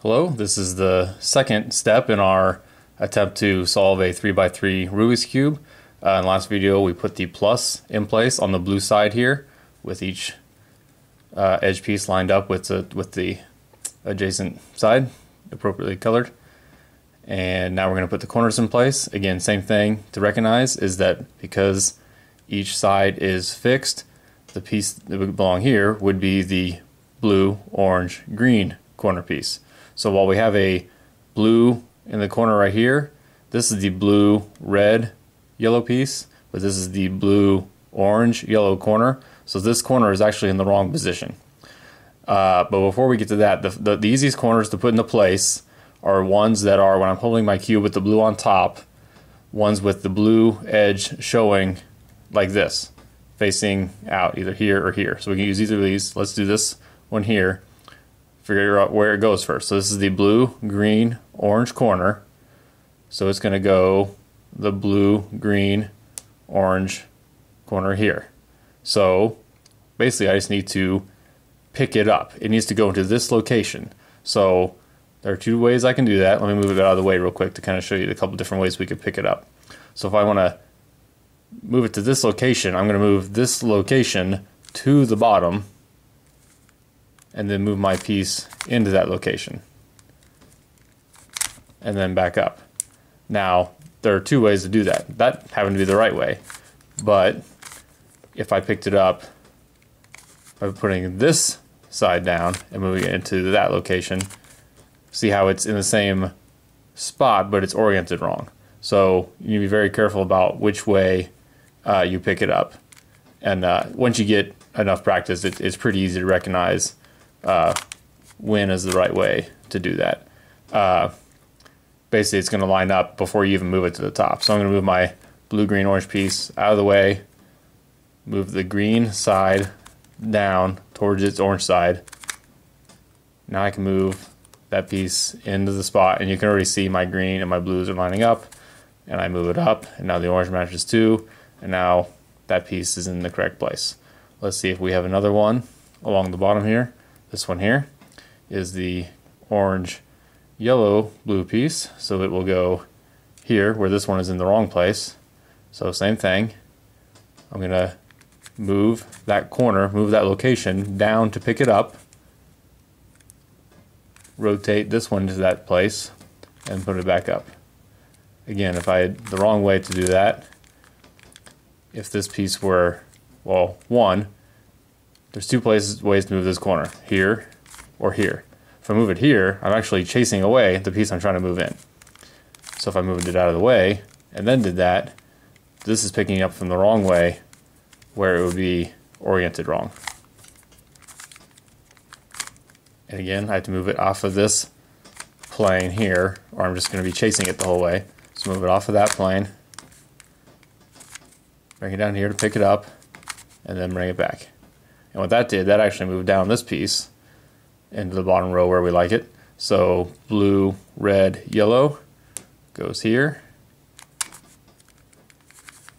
Hello, this is the second step in our attempt to solve a 3x3 Rubik's Cube. In the last video we put the plus in place on the blue side here with each edge piece lined up with the adjacent side appropriately colored. And now we're going to put the corners in place. Again, same thing to recognize is that because each side is fixed, the piece that would belong here would be the blue, orange, green corner piece. So while we have a blue in the corner right here, this is the blue, red, yellow piece, but this is the blue, orange, yellow corner. So this corner is actually in the wrong position. But before we get to that, the easiest corners to put into place are ones that are, when I'm holding my cube with the blue on top, ones with the blue edge showing like this, facing out, either here or here. So we can use either of these. Let's do this one here. Figure out where it goes first. So this is the blue, green, orange corner. So it's going to go the blue, green, orange corner here. So basically I just need to pick it up. It needs to go into this location. So there are two ways I can do that. Let me move it out of the way real quick to kind of show you a couple different ways we could pick it up. So if I want to move it to this location, I'm going to move this location to the bottom and then move my piece into that location and then back up. Now there are two ways to do that. That happened to be the right way, but if I picked it up by putting this side down and moving it into that location, see how it's in the same spot but it's oriented wrong. So you need to be very careful about which way you pick it up, and once you get enough practice, it's pretty easy to recognize when is the right way to do that. Basically it's going to line up before you even move it to the top. So I'm going to move my blue, green, orange piece out of the way, move the green side down towards its orange side. Now I can move that piece into the spot, and you can already see my green and my blues are lining up, and I move it up, and now the orange matches too, and now that piece is in the correct place. Let's see if we have another one along the bottom here. This one here is the orange, yellow, blue piece, so it will go here where this one is in the wrong place. So same thing, I'm going to move that corner, move that location down to pick it up, rotate this one to that place, and put it back up. Again, if I had the wrong way to do that, if this piece were, well, there's two ways to move this corner, here or here. If I move it here, I'm actually chasing away the piece I'm trying to move in. So if I moved it out of the way and then did that, this is picking up from the wrong way where it would be oriented wrong. And again, I have to move it off of this plane here, or I'm just going to be chasing it the whole way. So move it off of that plane, bring it down here to pick it up, and then bring it back. And what that did, that actually moved down this piece into the bottom row where we like it. So blue, red, yellow goes here.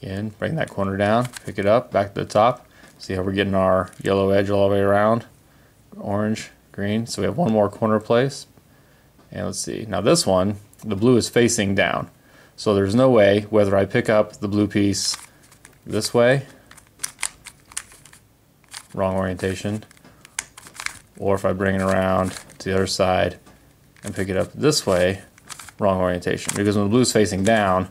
Again, bring that corner down, pick it up, back to the top. See how we're getting our yellow edge all the way around. Orange, green. So we have one more corner place. And let's see. Now this one, the blue is facing down. So there's no way, whether I pick up the blue piece this way, wrong orientation, or if I bring it around to the other side and pick it up this way, wrong orientation. Because when the blue is facing down,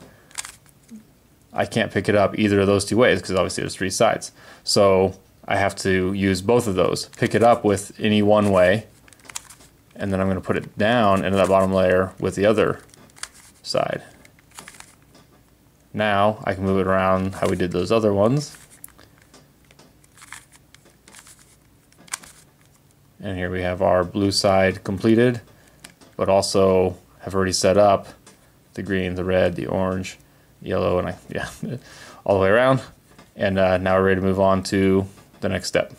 I can't pick it up either of those two ways because obviously there's three sides. So I have to use both of those. Pick it up with any one way, and then I'm going to put it down into that bottom layer with the other side. Now I can move it around how we did those other ones. And here we have our blue side completed, but also have already set up the green, the red, the orange, yellow, and all the way around. And now we're ready to move on to the next step.